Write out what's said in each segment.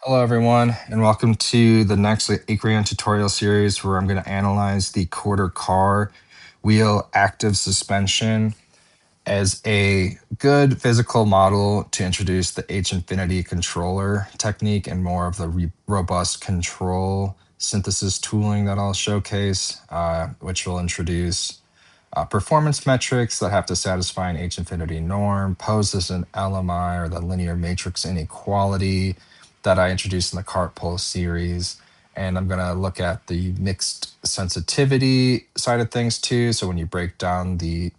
Hello, everyone, and welcome to the next Acreon tutorial series where I'm going to analyze the quarter car wheel active suspension as a good physical model to introduce the H infinity controller technique and more of the robust control synthesis tooling that I'll showcase, which will introduce performance metrics that have to satisfy an H infinity norm, pose as an LMI or the linear matrix inequality that I introduced in the cart pull series. And I'm going to look at the mixed sensitivity side of things too. So when you break down the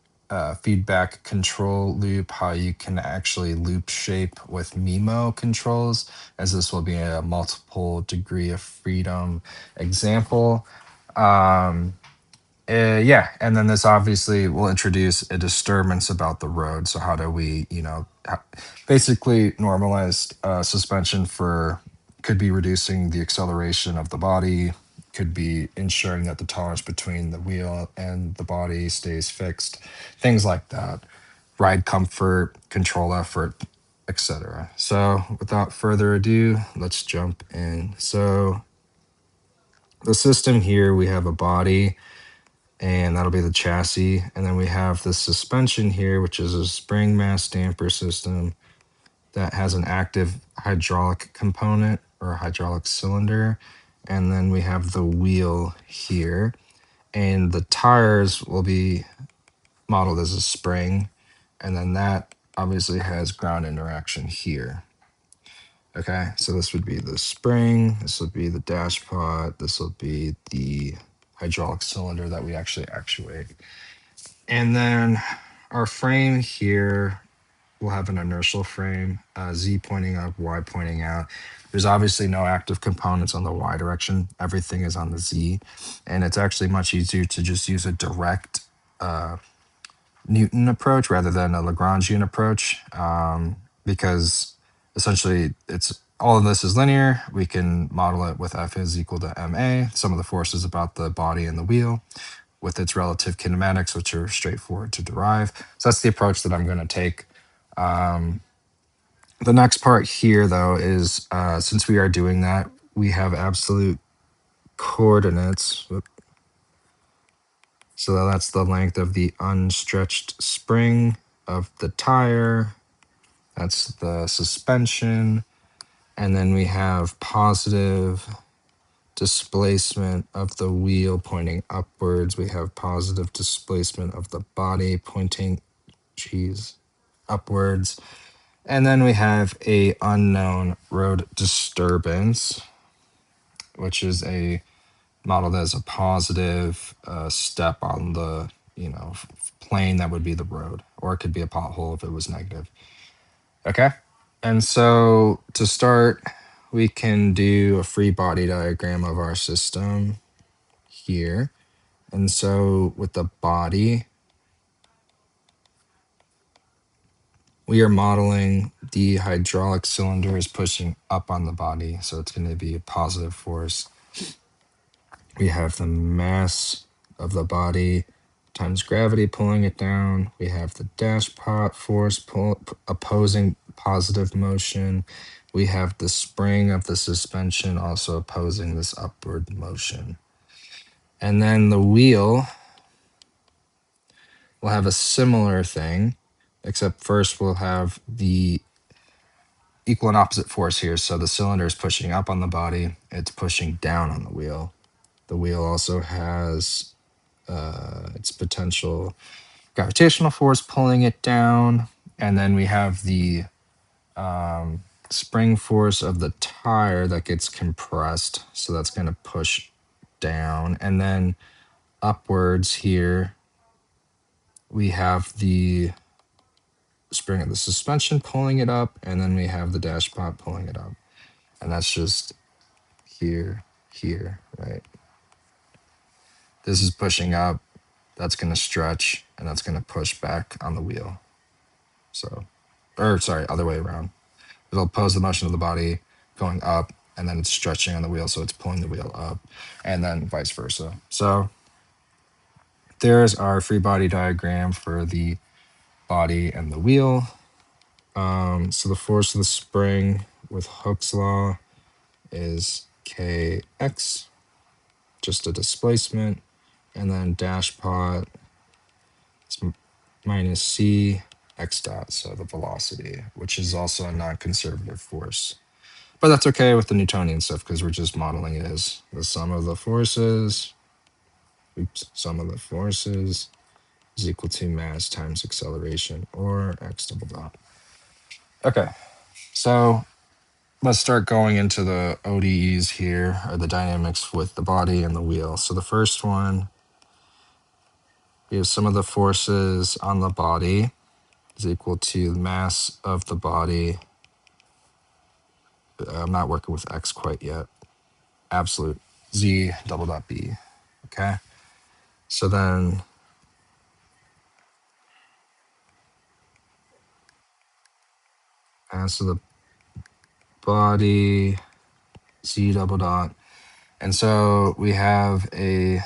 feedback control loop, how you can actually loop shape with MIMO controls, as this will be a multiple degree of freedom example. Um, yeah, and then this obviously will introduce a disturbance about the road. So how do we, basically normalized suspension for could be reducing the acceleration of the body, could be ensuring that the tolerance between the wheel and the body stays fixed, things like that. Ride comfort, control effort, etc. So without further ado, let's jump in. So the system here, we have a body and that'll be the chassis. And then we have the suspension here, which is a spring mass damper system that has an active hydraulic component or a hydraulic cylinder. And then we have the wheel here. And the tires will be modeled as a spring. And then that obviously has ground interaction here. Okay, so this would be the spring, this would be the dash pot, this will be the hydraulic cylinder that we actually actuate. And then our frame here will have an inertial frame, Z pointing up, Y pointing out. There's obviously no active components on the Y direction. Everything is on the Z. And it's actually much easier to just use a direct Newton approach rather than a Lagrangian approach, because essentially it's all of this is linear. We can model it with F is equal to ma, some of the forces about the body and the wheel with its relative kinematics, which are straightforward to derive. So that's the approach that I'm going to take. The next part here, though, is since we are doing that, we have absolute coordinates. So that's the length of the unstretched spring of the tire. That's the suspension. And then we have positive displacement of the wheel pointing upwards. We have positive displacement of the body pointing, upwards. And then we have a unknown road disturbance, which is a modeled as a positive step on the plane that would be the road, or it could be a pothole if it was negative. Okay, and so to start, we can do a free body diagram of our system here. And so with the body, we are modeling the hydraulic cylinder is pushing up on the body, so it's going to be a positive force. We have the mass of the body times gravity pulling it down. We have the dash pot force opposing positive motion. We have the spring of the suspension also opposing this upward motion. And then the wheel will have a similar thing, except first we'll have the equal and opposite force here. So the cylinder is pushing up on the body, it's pushing down on the wheel. The wheel also has its potential gravitational force pulling it down. And then we have the spring force of the tire that gets compressed. So that's going to push down. And then upwards here, we have the spring of the suspension pulling it up. And then we have the dash pot pulling it up. And that's just here, right? This is pushing up. That's going to stretch, and that's going to push back on the wheel. So, or sorry, other way around. It'll oppose the motion of the body going up, and then it's stretching on the wheel, so it's pulling the wheel up, and then vice versa. So there's our free body diagram for the body and the wheel. So the force of the spring with Hooke's law is kx, just a displacement, and then dash pot is minus c x dot, so the velocity, which is also a non-conservative force. But that's okay with the Newtonian stuff because we're just modeling it as the sum of the forces. Sum of the forces is equal to mass times acceleration, or x double dot. Okay, so let's start going into the ODEs here, or the dynamics with the body and the wheel. So the first one, we have sum of the forces on the body is equal to the mass of the body. I'm not working with x quite yet. Absolute z double dot b. Okay, so then mass of the body, z double dot. And so we have a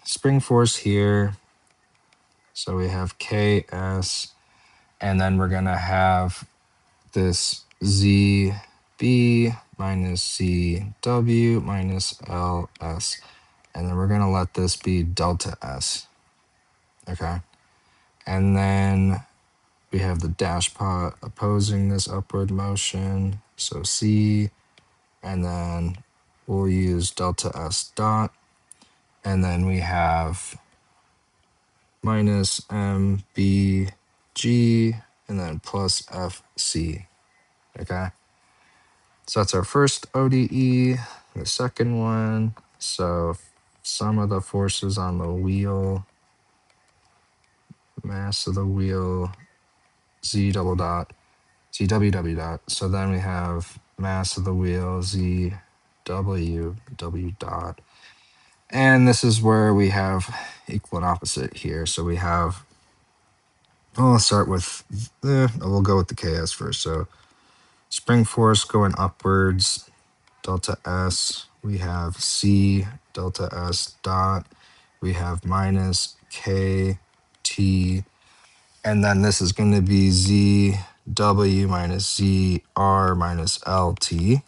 spring force here. So we have Ks, and then we're going to have this ZB minus CW minus LS. And then we're going to let this be delta S. Okay. And then we have the dash pot opposing this upward motion. So C, and then we'll use delta S dot. And then we have minus MBG, and then plus FC. Okay. So that's our first ODE. The second one, so sum of the forces on the wheel, mass of the wheel, Z double dot, ZWW dot. So then we have mass of the wheel, ZW dot. And this is where we have equal and opposite here. So we have, well, let's start with, we'll go with the KS first. So spring force going upwards, delta S. We have C delta S dot. We have minus KT. And then this is going to be ZW minus ZR minus LT.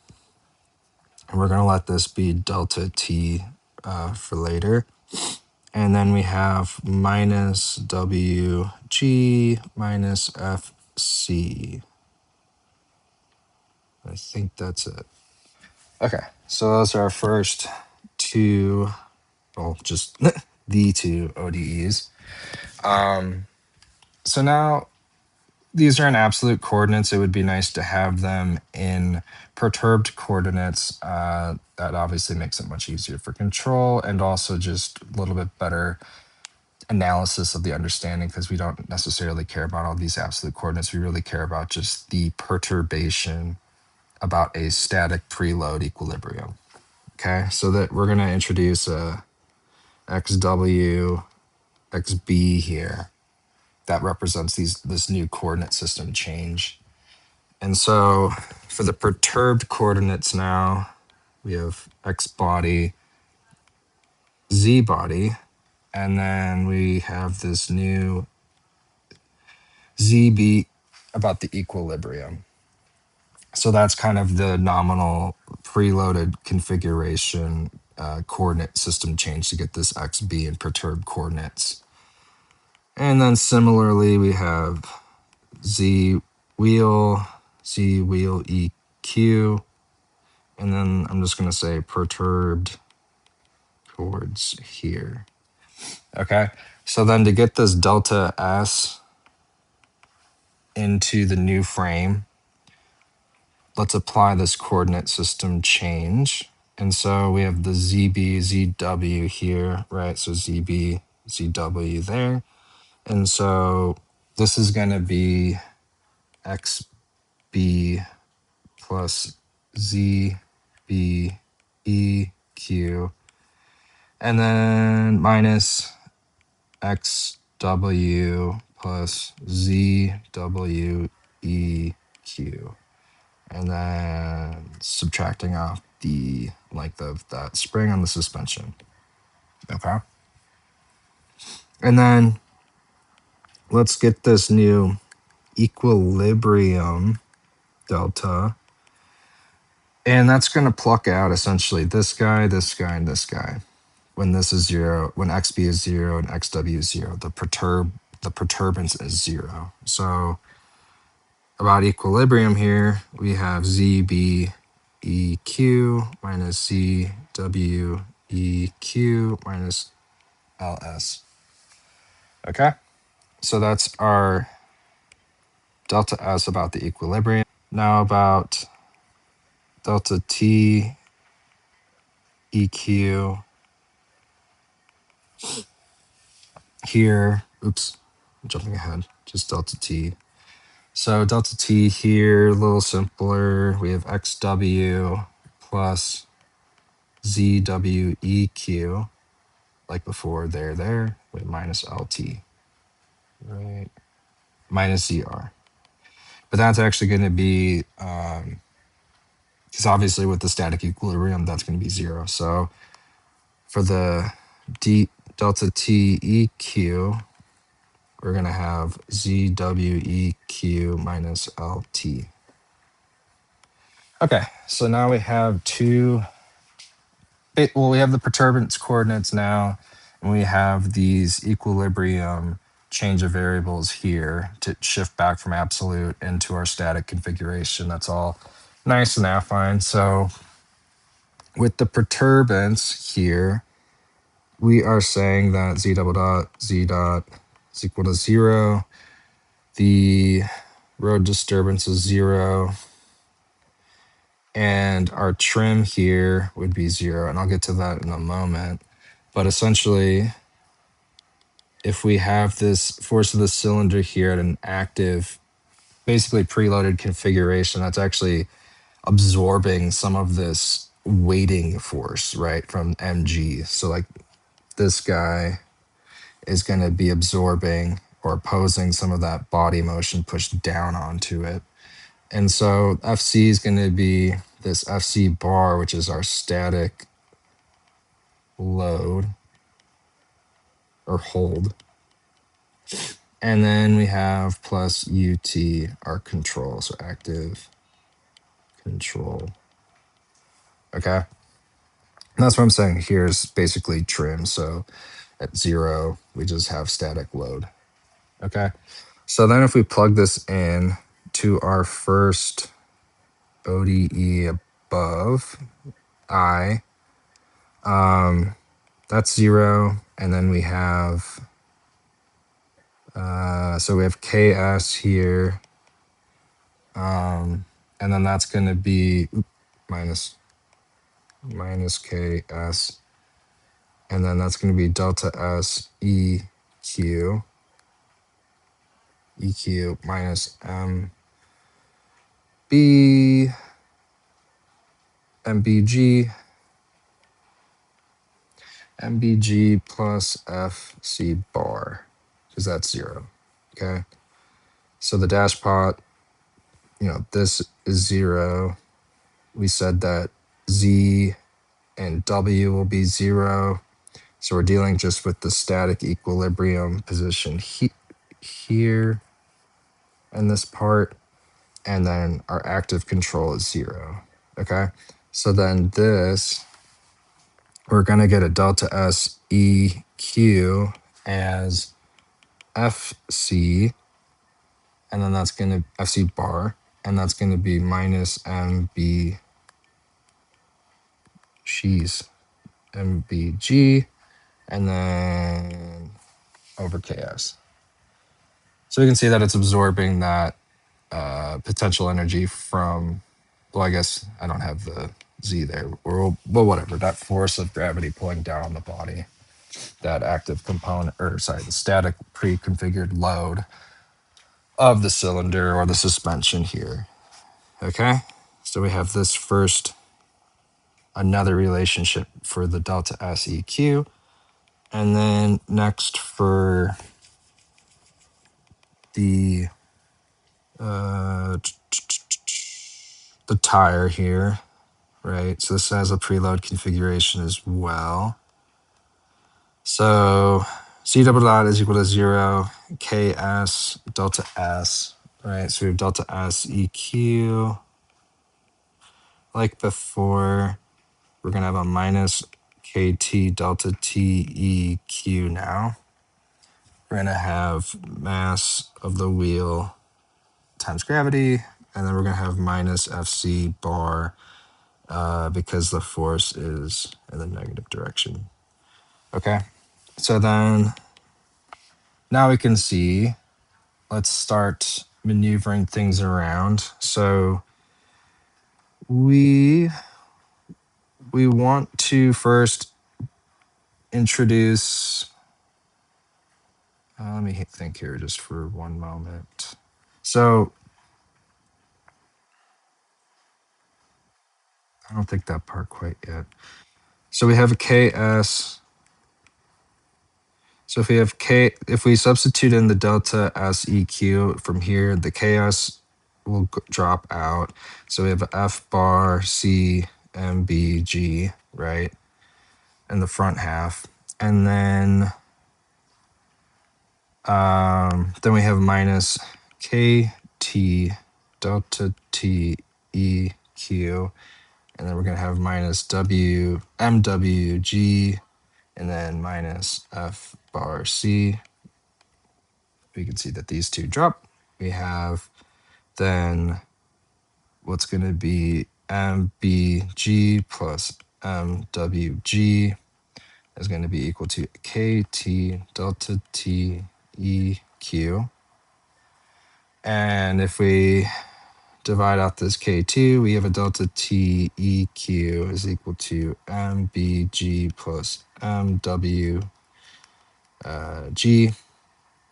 And we're going to let this be delta T for later. And then we have minus WG minus FC. I think that's it. Okay, so those are our first two, well, just the two ODEs. So now these are in absolute coordinates. It would be nice to have them in perturbed coordinates. That obviously makes it much easier for control and also just a little bit better analysis of the understanding, because we don't necessarily care about all these absolute coordinates. We really care about just the perturbation about a static preload equilibrium. Okay, so that we're going to introduce a XW, XB here that represents this new coordinate system change. And so for the perturbed coordinates now, we have X body, Z body, and then we have this new ZB about the equilibrium. So that's kind of the nominal preloaded configuration coordinate system change to get this XB in perturbed coordinates. And then similarly, we have Z wheel EQ, and then I'm just going to say perturbed towards here. Okay, so then to get this delta S into the new frame, let's apply this coordinate system change. And so we have the ZB, ZW here, right? So ZB, ZW there. And so this is going to be XB plus ZB EQ, and then minus XW plus ZW EQ. And then subtracting off the length of that spring on the suspension. Okay. And then let's get this new equilibrium delta And that's going to pluck out essentially this guy, and this guy. When this is 0, when xb is 0 and xw is 0, the perturbance is 0. So about equilibrium here, we have zb eq minus zw eq minus ls. Okay, so that's our delta s about the equilibrium. Now about delta t eq here. Oops, I'm jumping ahead. Just delta t. So delta t here, a little simpler. We have xw plus zweq, like before, there, with minus lt, right? Minus zr. But that's actually going to be, because obviously with the static equilibrium, that's going to be 0. So for the delta t eq, we're going to have zweq minus lt. Okay, so now we have we have the perturbance coordinates now, and we have these equilibrium change of variables here to shift back from absolute into our static configuration. That's all nice and affine. So with the perturbance here, we are saying that z dot is equal to 0. The road disturbance is 0. And our trim here would be 0. And I'll get to that in a moment. But essentially, if we have this force of the cylinder here at an active, basically preloaded configuration, that's actually absorbing some of this weighting force, right, from mg. So like this guy is going to be absorbing or opposing some of that body motion pushed down onto it. And so FC is going to be this FC bar, which is our static load or hold. And then we have plus UT, our control, so active control. Okay. And that's what I'm saying here is basically trim. So at 0, we just have static load. Okay. So then if we plug this in to our first ODE above I, that's 0. And then we have, so we have KS here. And then that's going to be minus KS. And then that's going to be delta S EQ minus MBG plus FC bar, because that's 0. Okay. So the dash pot, this is 0. We said that Z and W will be 0. So we're dealing just with the static equilibrium position here in this part. And then our active control is 0. Okay. So then this, we're going to get a delta S EQ as FC. And then that's going to FC bar. And that's going to be minus MBG, and then over KS. So we can see that it's absorbing that potential energy from, well, I guess I don't have the Z there, or well, whatever, that force of gravity pulling down on the body, that active component, or sorry, the static pre-configured load of the cylinder or the suspension here. Okay, so we have this first, another relationship for the delta SEQ. And then next for the tire here, right? So this has a preload configuration as well. So C double dot is equal to 0, KS delta S, right? So we have delta S EQ like before, we're going to have a minus kt delta t eq now. We're going to have mass of the wheel times gravity, and then we're going to have minus fc bar because the force is in the negative direction. Okay, so then now we can see, let's start maneuvering things around. So we want to first introduce, let me think here just for one moment. So I don't think that part quite yet. So we have a ks. So if we have if we substitute in the delta seq from here, the ks will drop out. So we have a f bar c mbg, right, in the front half. And then we have minus kt delta t eq, and then we're going to have minus w mwg, and then minus f bar c. We can see that these two drop. We have then what's going to be mbg plus mwg is going to be equal to kt delta t eq. And if we divide out this K2, we have a delta TEQ is equal to MBG plus MWG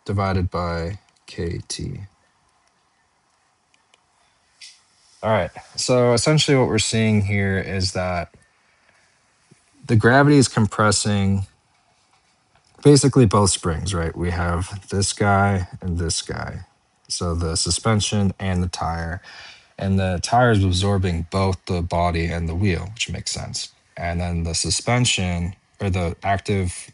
divided by KT. All right, so essentially what we're seeing here is that the gravity is compressing basically both springs, right? We have this guy and this guy. So the suspension and the tire. And the tire is absorbing both the body and the wheel, which makes sense. And then the suspension, or the active,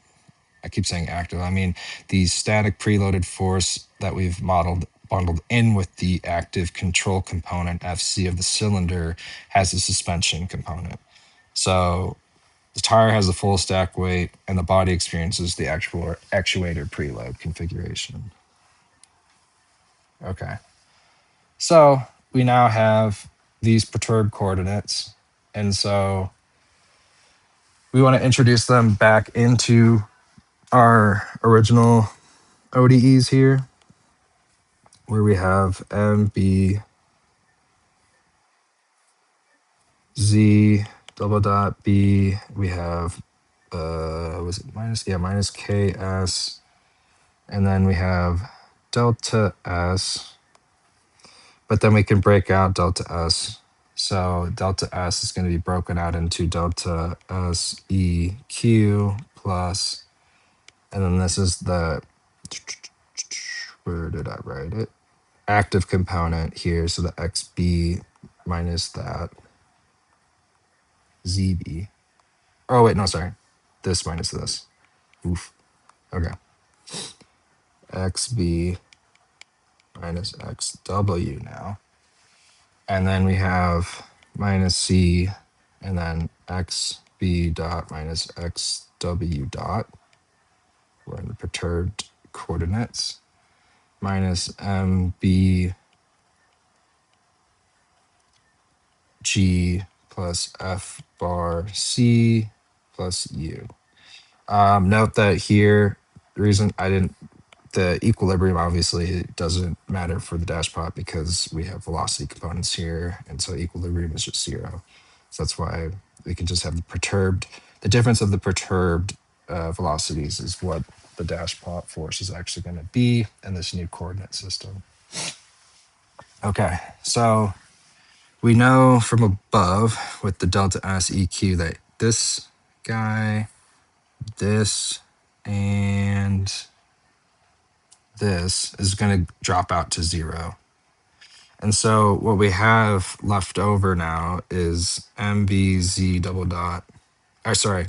I keep saying active, I mean the static preloaded force that we've bundled in with the active control component FC of the cylinder has a suspension component. So the tire has the full stack weight and the body experiences the actual actuator preload configuration. Okay. So we now have these perturbed coordinates. And so we want to introduce them back into our original ODEs here, where we have M, B, Z, double dot B. We have, was it minus? Yeah, minus KS. And then we have delta S. But then we can break out delta S. So delta S is going to be broken out into delta SEQ plus, and then this is the, where did I write it? Active component here. So the XB minus that ZB. Oh, wait, no, sorry. This minus this. Oof. Okay. XB minus XW now. And then we have minus C, and then XB dot minus XW dot. We're in the perturbed coordinates. Minus MBG plus F bar C plus U. Note that here, the reason I didn't, the equilibrium obviously doesn't matter for the dash pot because we have velocity components here, and so equilibrium is just 0. So that's why we can just have the perturbed. The difference of the perturbed velocities is what the dash pot force is actually going to be in this new coordinate system. Okay, so we know from above with the delta SEQ that this guy, this, and this is going to drop out to 0. And so what we have left over now is MBZ double dot, X, or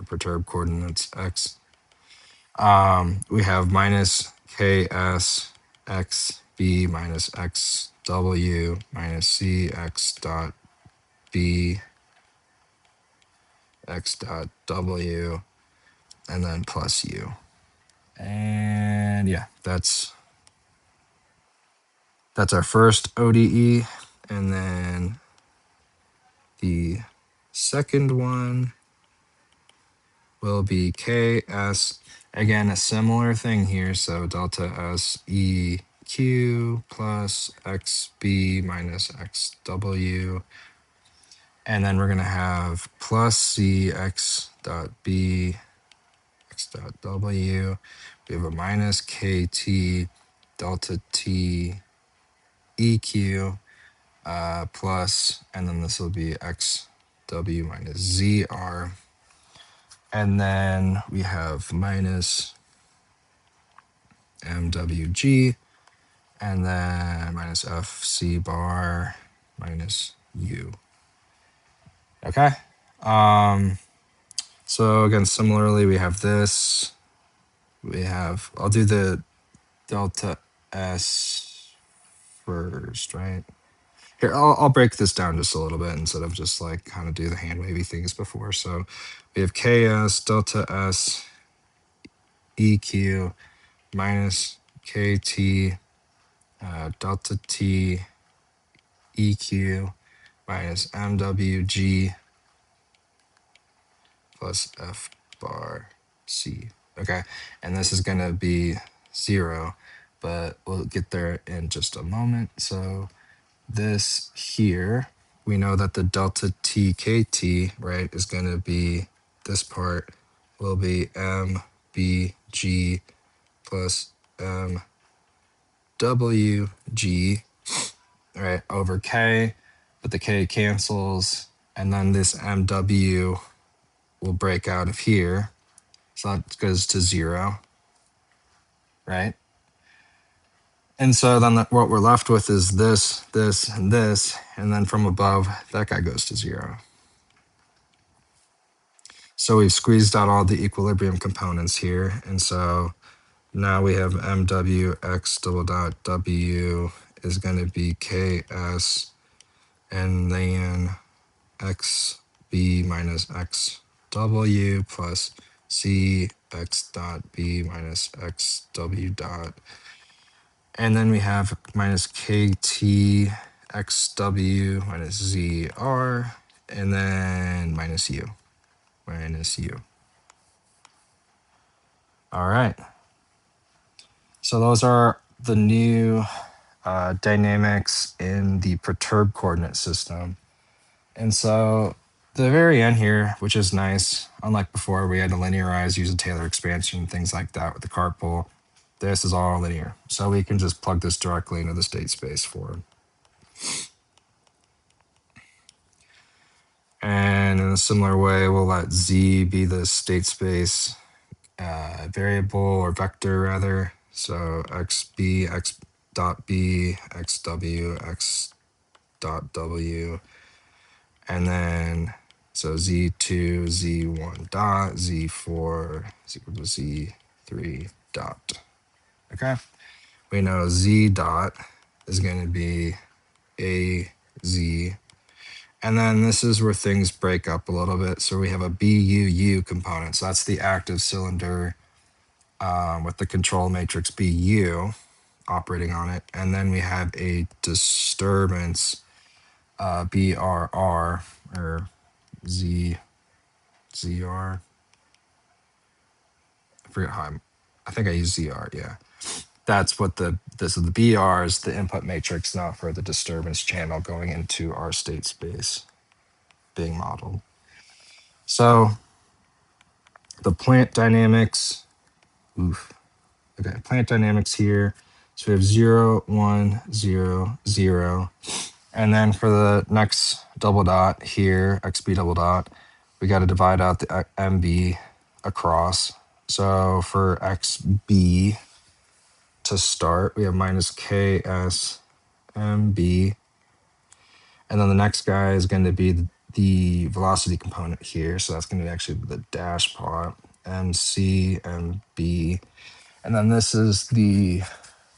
perturbed coordinates X. We have minus KS X b minus xw minus c x dot b x dot w, and then plus u. And yeah, that's our first ODE. And then the second one will be KS. Again, a similar thing here. So delta S E Q plus XB minus XW. And then we're going to have plus C X dot B X dot W. We have a minus KT delta T EQ plus, and then this will be XW minus ZR. And then we have minus MWG, and then minus FC bar minus U. Okay. So again, similarly, we have this. I'll do the delta S first, right? Here, I'll break this down just a little bit instead of just like kind of do the hand wavy things before. So we have KS delta S EQ minus KT delta T EQ minus MWG plus F bar C. Okay, and this is going to be 0, but we'll get there in just a moment. So this here, we know that the delta TKT, right, is going to be, this part will be MBG plus MWG, right, over K, but the K cancels, and then this MW will break out of here. So that goes to 0, right? And so then what we're left with is this, this, and this, and then from above, that guy goes to 0. So we've squeezed out all the equilibrium components here. And so now we have MWX double dot W is going to be KS, and then XB minus XW plus CX dot B minus XW dot. And then we have minus KT XW minus ZR, and then minus U. All right. So those are the new dynamics in the perturbed coordinate system. And so the very end here, which is nice, unlike before we had to linearize, use a Taylor expansion, things like that with the carpool, this is all linear. So we can just plug this directly into the state space for. And in a similar way, we'll let Z be the state space variable or vector rather. So XB, X dot B, XW, X dot W. And then, so Z2, Z1 dot, Z4 is equal to Z3 dot. Okay. We know Z dot is going to be AZ. And then this is where things break up a little bit. So we have a BUU component. So that's the active cylinder with the control matrix BU operating on it. And then we have a disturbance BRR or ZR. I forget how I think I use ZR, yeah. That's what so the BR is the input matrix, not for the disturbance channel going into our state space being modeled. So the plant dynamics, plant dynamics here. So we have 0, 1, 0, 0. And then for the next double dot here, XB double dot, we got to divide out the MB across. So for XB to start, we have minus KS MB. And then the next guy is going to be the velocity component here. So that's going to be actually the dash plot, MC, MB. And then this is the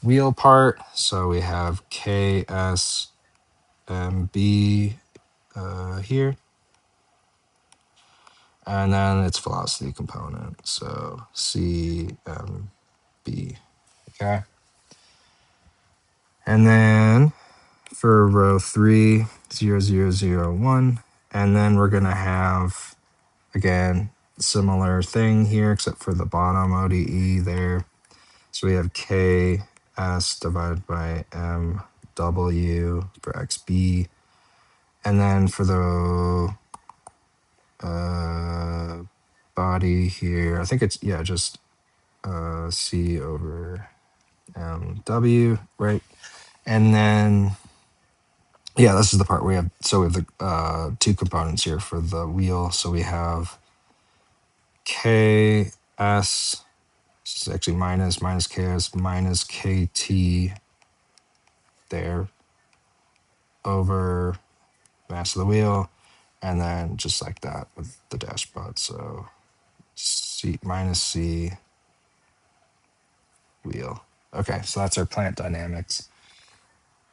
wheel part. So we have KSMB here. And then its velocity component. So CMB. Okay. And then for row 3, 0, 0, 0, 1. And then we're going to have, again, similar thing here, except for the bottom ODE there. So we have KS divided by MW for XB. And then for the body here, I think it's, yeah, just C over W, right? And then, yeah, this is the part where we have, so we have the two components here for the wheel. So we have KS, this is actually minus KS minus KT there over mass of the wheel. And then just like that with the dashpot. So C minus C wheel. Okay, so that's our plant dynamics.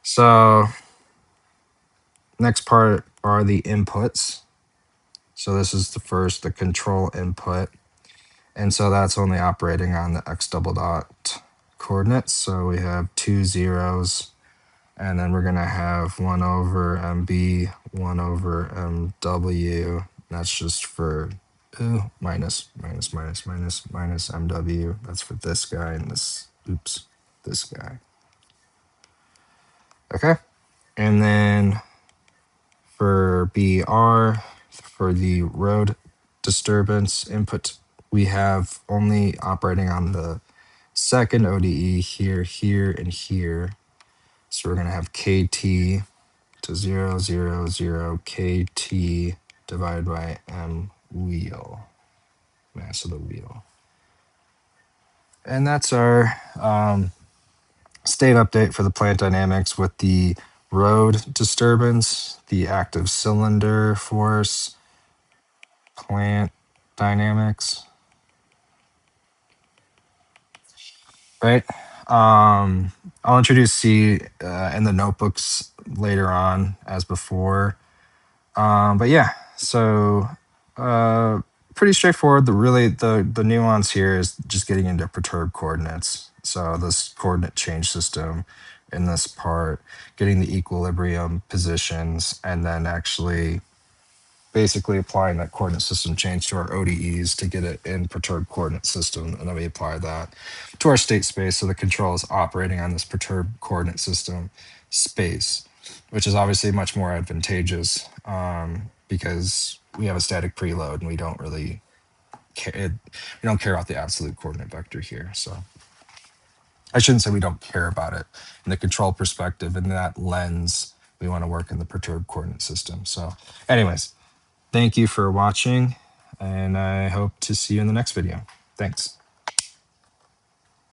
So next part are the inputs. So this is the control input. And so that's only operating on the x double dot coordinates. So we have 2 zeros, and then we're going to have 1 over MB, 1 over MW. That's just for minus MW. That's for this guy and this guy. Okay. And then for BR, for the road disturbance input, we have only operating on the second ODE here, here, and here. So we're going to have KT to 0, 0, 0, KT divided by M wheel, mass of the wheel. And that's our state update for the plant dynamics with the road disturbance, the active cylinder force, plant dynamics, right? I'll introduce C in the notebooks later on as before. But yeah, so pretty straightforward. The nuance here is just getting into perturbed coordinates. So this coordinate change system in this part, getting the equilibrium positions, and then actually basically applying that coordinate system change to our ODEs to get it in perturbed coordinate system. And then we apply that to our state space. So the control is operating on this perturbed coordinate system space, which is obviously much more advantageous because we have a static preload and we don't really care. We don't care about the absolute coordinate vector here. So I shouldn't say we don't care about it. In the control perspective, in that lens, we want to work in the perturbed coordinate system. So anyways, thank you for watching, and I hope to see you in the next video. Thanks.